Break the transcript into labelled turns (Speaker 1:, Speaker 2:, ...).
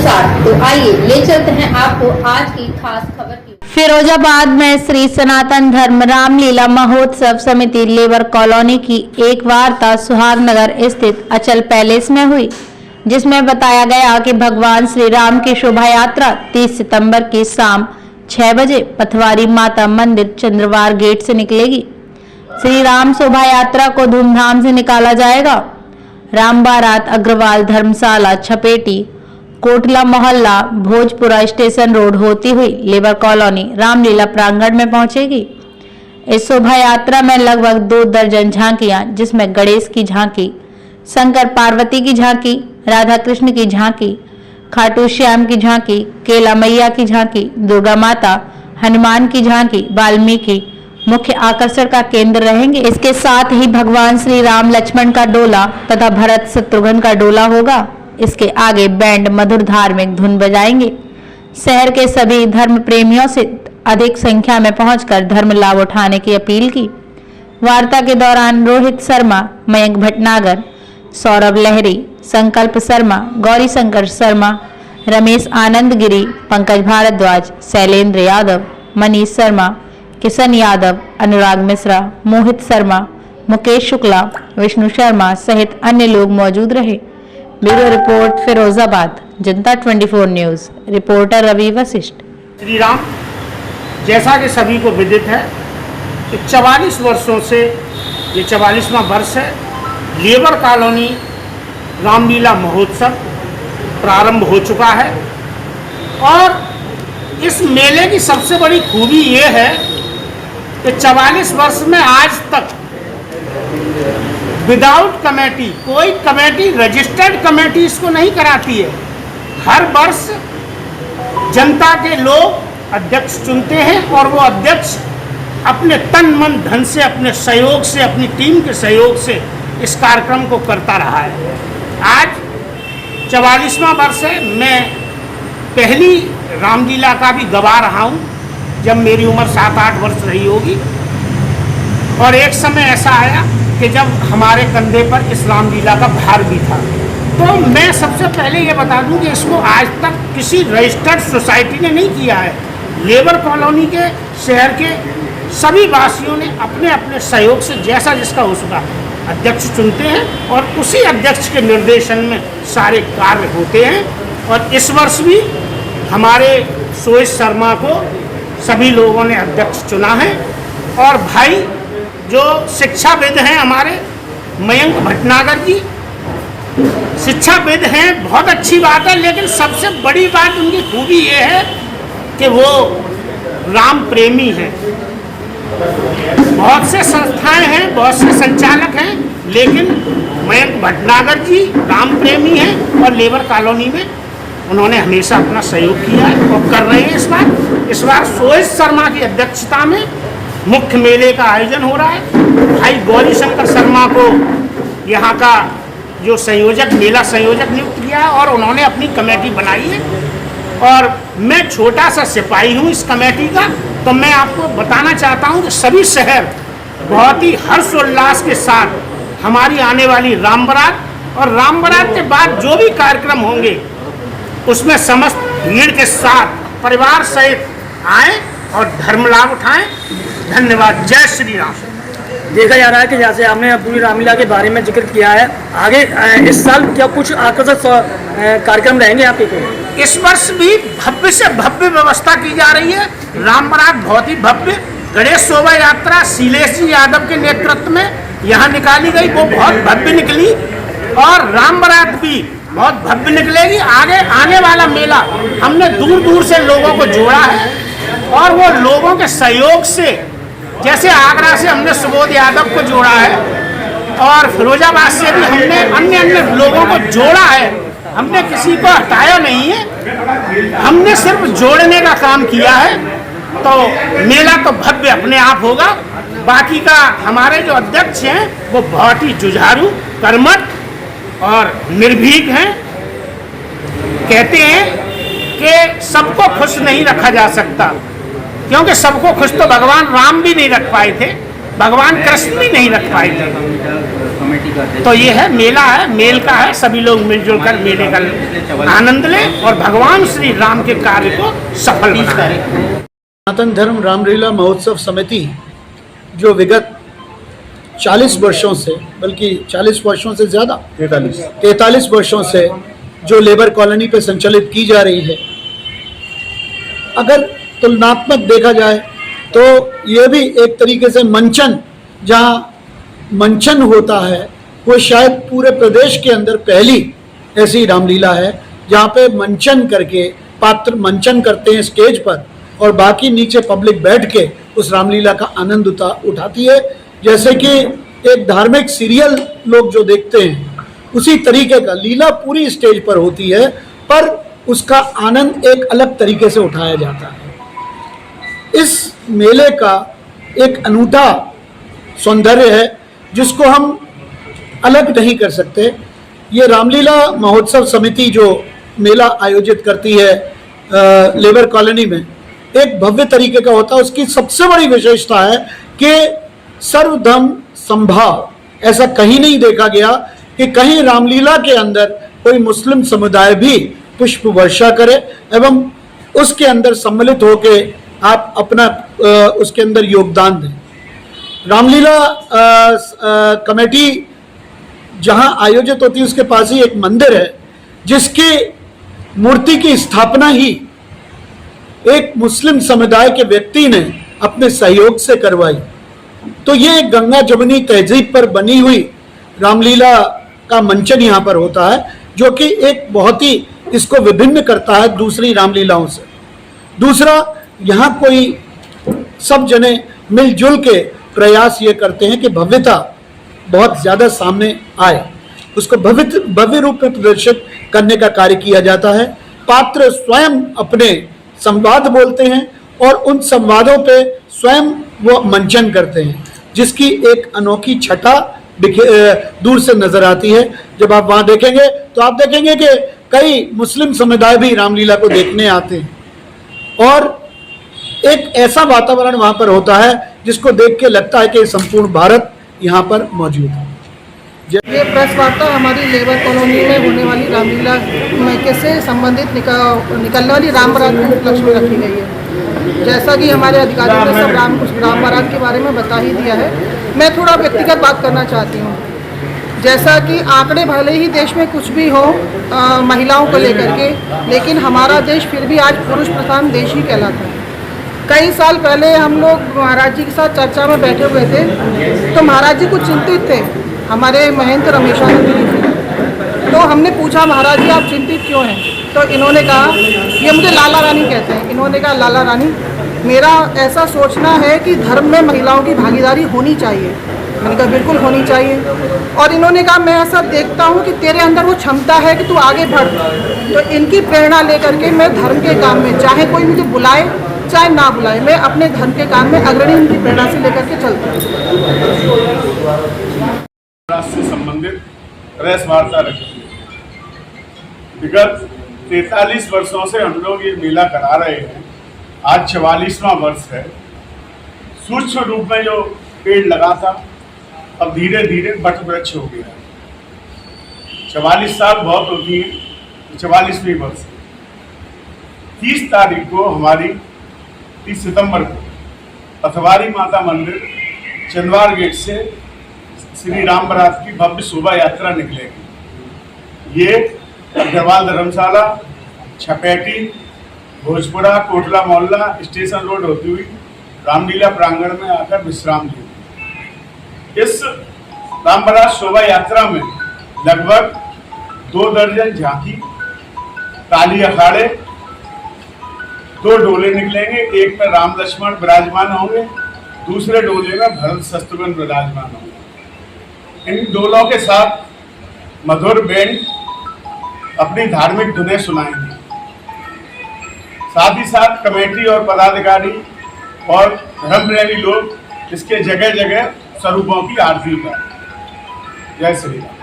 Speaker 1: साथ। तो आइए ले चलते हैं आपको आज की खास खबर की।
Speaker 2: फिरोजाबाद में श्री सनातन धर्म रामलीला महोत्सव समिति लेबर कॉलोनी की एक वार्ता सुहागनगर स्थित अचल पैलेस में हुई, जिसमें बताया गया कि भगवान श्री राम की शोभा यात्रा 30 सितंबर की शाम 6 बजे पथवारी माता मंदिर चंद्रवार गेट से निकलेगी। श्री राम शोभा यात्रा को धूमधाम से निकाला जाएगा। राम बारात अग्रवाल धर्मशाला छपेटी कोटला मोहल्ला भोजपुरा स्टेशन रोड होती हुई लेबर कॉलोनी रामलीला प्रांगण में पहुंचेगी। इस शोभा यात्रा में लगभग 2 दर्जन झांकियां, जिसमें गणेश की झांकी, शंकर पार्वती की झांकी, राधा कृष्ण की झांकी, खाटू श्याम की झांकी, केला मैया की झांकी, दुर्गा माता, हनुमान की झांकी, वाल्मीकि मुख्य आकर्षण का केंद्र रहेंगे। इसके साथ ही भगवान श्री राम लक्ष्मण का डोला तथा भरत शत्रुघ्न का डोला होगा। इसके आगे बैंड मधुर धार्मिक धुन बजाएंगे। शहर के सभी धर्म प्रेमियों से अधिक संख्या में पहुंचकर धर्म लाभ उठाने की अपील की। वार्ता के दौरान रोहित शर्मा, मयंक भटनागर, सौरभ लहरी, संकल्प शर्मा, गौरी शंकर शर्मा, रमेश आनंद गिरी, पंकज भारद्वाज, शैलेंद्र यादव, मनीष शर्मा, किशन यादव, अनुराग मिश्रा, मोहित शर्मा, मुकेश शुक्ला, विष्णु शर्मा सहित अन्य लोग मौजूद रहे। ब्यूरो रिपोर्ट फिरोजाबाद, जनता 24 न्यूज, रिपोर्टर रवि वशिष्ठ।
Speaker 3: श्री राम, जैसा कि सभी को विदित है कि 44 वर्षों से ये 44वां वर्ष है, लेबर कॉलोनी रामलीला महोत्सव प्रारंभ हो चुका है। और इस मेले की सबसे बड़ी खूबी ये है कि 44 वर्ष में आज तक विदाउट कमेटी, कोई कमेटी, रजिस्टर्ड कमेटी इसको नहीं कराती है। हर वर्ष जनता के लोग अध्यक्ष चुनते हैं और वो अध्यक्ष अपने तन मन धन से, अपने सहयोग से, अपनी टीम के सहयोग से इस कार्यक्रम को करता रहा है। आज 44वां वर्ष है। मैं पहली रामलीला का भी गवा रहा हूँ, जब मेरी उम्र 7-8 वर्ष रही होगी। और एक समय ऐसा आया कि जब हमारे कंधे पर इस रामलीला का भार भी था। तो मैं सबसे पहले ये बता दूं कि इसको आज तक किसी रजिस्टर्ड सोसाइटी ने नहीं किया है। लेबर कॉलोनी के शहर के सभी वासियों ने अपने अपने सहयोग से जैसा जिसका हो सका अध्यक्ष चुनते हैं और उसी अध्यक्ष के निर्देशन में सारे कार्य होते हैं। और इस वर्ष भी हमारे सोहेश शर्मा को सभी लोगों ने अध्यक्ष चुना है। और भाई जो शिक्षाविद हैं हमारे मयंक भटनागर जी, शिक्षाविद हैं, बहुत अच्छी बात है। लेकिन सबसे बड़ी बात उनकी खूबी ये है कि वो राम प्रेमी हैं। बहुत से संस्थाएं हैं, बहुत से संचालक हैं, लेकिन मयंक भटनागर जी राम प्रेमी हैं और लेबर कॉलोनी में उन्होंने हमेशा अपना सहयोग किया है और कर रहे हैं। इस बार सोहेश शर्मा की अध्यक्षता में मुख्य मेले का आयोजन हो रहा है। भाई गौरी शंकर शर्मा को यहाँ का जो संयोजक, मेला संयोजक नियुक्त किया है और उन्होंने अपनी कमेटी बनाई है। और मैं छोटा सा सिपाही हूँ इस कमेटी का। तो मैं आपको बताना चाहता हूँ कि सभी शहर बहुत ही हर्षोल्लास के साथ हमारी आने वाली राम बारात और राम बारात के बाद जो भी कार्यक्रम होंगे उसमें समस्त भीड़ के साथ परिवार सहित आएँ और धर्म लाभ उठाएँ। धन्यवाद। जय श्री राम।
Speaker 4: देखा जा रहा है कि जैसे आपने पूरी रामलीला के बारे में जिक्र किया है, आगे इस साल क्या कुछ आकर्षक कार्यक्रम रहेंगे आपके को?
Speaker 3: इस वर्ष भी भव्य से भव्य व्यवस्था की जा रही है। राम बारात बहुत ही भव्य, गणेश शोभा यात्रा शीलेश जी यादव के नेतृत्व में यहाँ निकाली गई, वो बहुत भव्य निकली। और राम बारात भी बहुत भव्य निकलेगी। आगे आने वाला मेला हमने दूर दूर से लोगों को जोड़ा है और वो लोगों के सहयोग से, जैसे आगरा से हमने सुबोध यादव को जोड़ा है और फिरोजाबाद से भी हमने अन्य अन्य लोगों को जोड़ा है। हमने किसी को हटाया नहीं है, हमने सिर्फ जोड़ने का काम किया है। तो मेला तो भव्य अपने आप होगा। बाकी का हमारे जो अध्यक्ष हैं वो बहुत ही जुझारू, कर्मठ और निर्भीक हैं। कहते हैं कि सबको खुश नहीं रखा जा सकता, क्योंकि सबको खुश तो भगवान राम भी नहीं रख पाए थे, भगवान कृष्ण भी नहीं रख पाए थे।
Speaker 5: कमेटी का
Speaker 3: तो ये है मेला है, मेल का है, सभी लोग मिलजुल कर मेले का आनंद लें और भगवान श्री राम के कार्य को सफल बनाएं।
Speaker 6: सनातन धर्म रामलीला महोत्सव समिति जो विगत 40 वर्षों से, बल्कि 40 वर्षों से ज़्यादा 43 वर्षों से जो लेबर कॉलोनी पे संचालित की जा रही है, अगर तुलनात्मक देखा जाए तो ये भी एक तरीके से मंचन, जहाँ मंचन होता है वो शायद पूरे प्रदेश के अंदर पहली ऐसी रामलीला है जहाँ पे मंचन करके पात्र मंचन करते हैं स्टेज पर और बाकी नीचे पब्लिक बैठ के उस रामलीला का आनंद उठाती है। जैसे कि एक धार्मिक सीरियल लोग जो देखते हैं उसी तरीके का लीला पूरी स्टेज पर होती है, पर उसका आनंद एक अलग तरीके से उठाया जाता है। इस मेले का एक अनूठा सौंदर्य है जिसको हम अलग नहीं कर सकते। ये रामलीला महोत्सव समिति जो मेला आयोजित करती है लेबर कॉलोनी में, एक भव्य तरीके का होता है। उसकी सबसे बड़ी विशेषता है कि सर्वधर्म संभाव, ऐसा कहीं नहीं देखा गया कि कहीं रामलीला के अंदर कोई मुस्लिम समुदाय भी पुष्प वर्षा करे एवं उसके अंदर सम्मिलित होके आप अपना उसके अंदर योगदान दें। रामलीला कमेटी जहां आयोजित होती है उसके पास ही एक मंदिर है जिसकी मूर्ति की स्थापना ही एक मुस्लिम समुदाय के व्यक्ति ने अपने सहयोग से करवाई। तो ये एक गंगा जमुनी तहजीब पर बनी हुई रामलीला का मंचन यहाँ पर होता है, जो कि एक बहुत ही इसको विभिन्न करता है दूसरी रामलीलाओं से। दूसरा, यहाँ कोई सब जने मिलजुल के प्रयास ये करते हैं कि भव्यता बहुत ज़्यादा सामने आए, उसको भव्य रूप में प्रदर्शित करने का कार्य किया जाता है। पात्र स्वयं अपने संवाद बोलते हैं और उन संवादों पे स्वयं वो मंचन करते हैं, जिसकी एक अनोखी छटा दूर से नजर आती है। जब आप वहाँ देखेंगे तो आप देखेंगे कि कई मुस्लिम समुदाय भी रामलीला को देखने आते हैं और एक ऐसा वातावरण वहाँ पर होता है जिसको देख के लगता है कि संपूर्ण भारत यहाँ पर मौजूद है।
Speaker 7: ये प्रेस वार्ता हमारी लेबर कॉलोनी में होने वाली रामलीला मेले से संबंधित निकलने वाली राम बारात के उपलक्ष्य में रखी गई है। जैसा कि हमारे अधिकारियों ने सब राम बारात के बारे में बता ही दिया है, मैं थोड़ा व्यक्तिगत बात करना चाहती हूँ। जैसा कि आंकड़े भले ही देश में कुछ भी हो महिलाओं को लेकर के, लेकिन हमारा देश फिर भी आज पुरुष प्रधान देश ही कहलाता है। कई साल पहले हम लोग महाराज जी के साथ चर्चा में बैठे हुए थे तो महाराज जी कुछ चिंतित थे, हमारे महंत रमेशानंद जी। तो हमने पूछा, महाराज जी आप चिंतित क्यों हैं? तो इन्होंने कहा, ये मुझे लाला रानी कहते हैं, इन्होंने कहा लाला रानी मेरा ऐसा सोचना है कि धर्म में महिलाओं की भागीदारी होनी चाहिए। मैंने कहा बिल्कुल होनी चाहिए। और इन्होंने कहा मैं ऐसा देखता हूँ कि तेरे अंदर वो क्षमता है कि तू आगे बढ़। तो इनकी प्रेरणा लेकर के मैं धर्म के काम में, चाहे कोई मुझे बुलाए चाहे ना बुलाए, मैं अपने धर्म के काम में अग्रणी उनकी प्रेरणा से लेकर के चलता हूँ।
Speaker 8: से संबंधित प्रेस वार्ता रखी है। विगत 43 वर्षों से हम लोग ये मेला करा रहे हैं, आज 44वां वर्ष है। सूक्ष्म रूप में जो पेड़ लगा था अब धीरे धीरे वट वृक्ष हो गया। 44 साल बहुत होती है, 44वीं वर्ष 30 तारीख को हमारी 30 सितंबर को पथवारी माता मंदिर चंदवार गेट से श्री राम बारात की भव्य शोभा यात्रा निकलेगी। ये अग्रवाल धर्मशाला, छपेटी, भोजपुरा, कोटला मोहल्ला, स्टेशन रोड होती हुई रामलीला प्रांगण में आकर विश्राम लेगी। इस राम बारात शोभा यात्रा में लगभग 2 दर्जन झांकी, ताली अखाड़े, 2 डोले निकलेंगे। एक में राम लक्ष्मण विराजमान होंगे, दूसरे डोले में भरत शत्रुघ्न विराजमान होंगे। इन डोलों के साथ मधुर बैंड अपनी धार्मिक धुनें सुनाएंगे। साथ ही साथ कमेटी और पदाधिकारी और धर्म प्रेमी लोग इसके जगह जगह स्वरूपों की आरती करें। जय श्री राम।